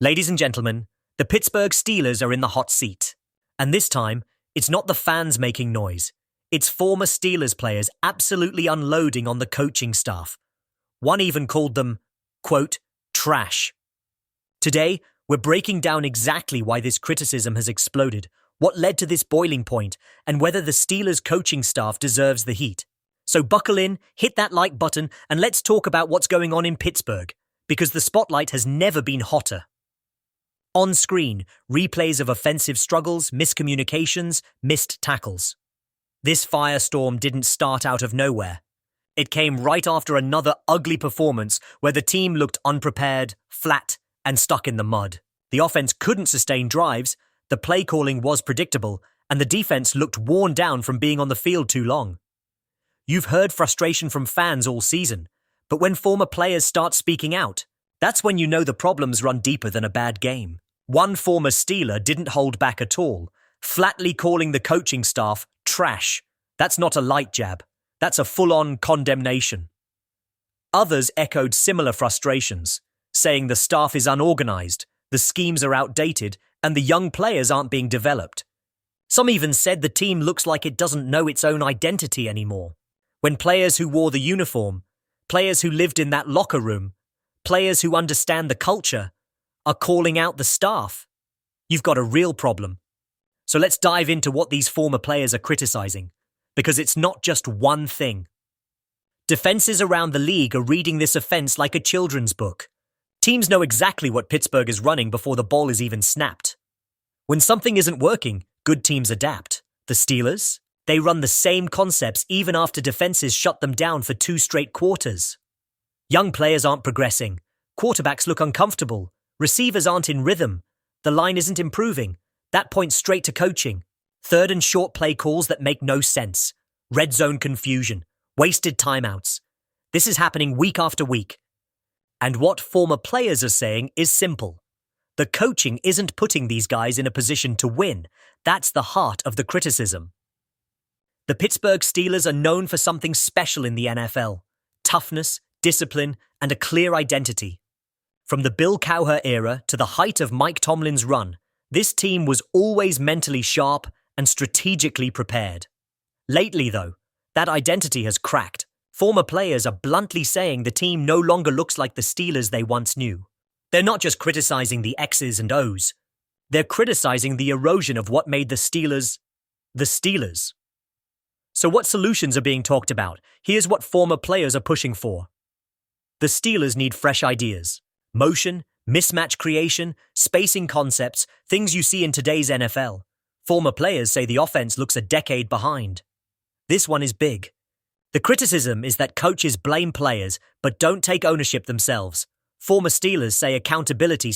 Ladies and gentlemen, the Pittsburgh Steelers are in the hot seat. And this time, it's not the fans making noise. It's former Steelers players absolutely unloading on the coaching staff. One even called them, quote, trash. Today, we're breaking down exactly why this criticism has exploded, what led to this boiling point, and whether the Steelers coaching staff deserves the heat. So buckle in, hit that like button, and let's talk about what's going on in Pittsburgh, because the spotlight has never been hotter. On screen, replays of offensive struggles, miscommunications, missed tackles. This firestorm didn't start out of nowhere. It came right after another ugly performance where the team looked unprepared, flat, and stuck in the mud. The offense couldn't sustain drives, the play calling was predictable, and the defense looked worn down from being on the field too long. You've heard frustration from fans all season, but when former players start speaking out, that's when you know the problems run deeper than a bad game. One former Steeler didn't hold back at all, flatly calling the coaching staff trash. That's not a light jab. That's a full-on condemnation. Others echoed similar frustrations, saying the staff is unorganized, the schemes are outdated, and the young players aren't being developed. Some even said the team looks like it doesn't know its own identity anymore. When players who wore the uniform, players who lived in that locker room, players who understand the culture, are calling out the staff, you've got a real problem. So let's dive into what these former players are criticizing, because it's not just one thing. Defenses around the league are reading this offense like a children's book. Teams know exactly what Pittsburgh is running before the ball is even snapped. When something isn't working, good teams adapt. The Steelers? They run the same concepts even after defenses shut them down for 2 straight quarters. Young players aren't progressing. Quarterbacks look uncomfortable. Receivers aren't in rhythm. The line isn't improving. That points straight to coaching. Third and short play calls that make no sense. Red zone confusion. Wasted timeouts. This is happening week after week. And what former players are saying is simple. The coaching isn't putting these guys in a position to win. That's the heart of the criticism. The Pittsburgh Steelers are known for something special in the NFL. Toughness, discipline, and a clear identity. From the Bill Cowher era to the height of Mike Tomlin's run, this team was always mentally sharp and strategically prepared. Lately, though, that identity has cracked. Former players are bluntly saying the team no longer looks like the Steelers they once knew. They're not just criticizing the X's and O's. They're criticizing the erosion of what made the Steelers the Steelers. So what solutions are being talked about? Here's what former players are pushing for. The Steelers need fresh ideas. Motion, mismatch creation, spacing concepts, things you see in today's NFL. Former players say the offense looks a decade behind. This one is big. The criticism is that coaches blame players but don't take ownership themselves. Former Steelers say accountability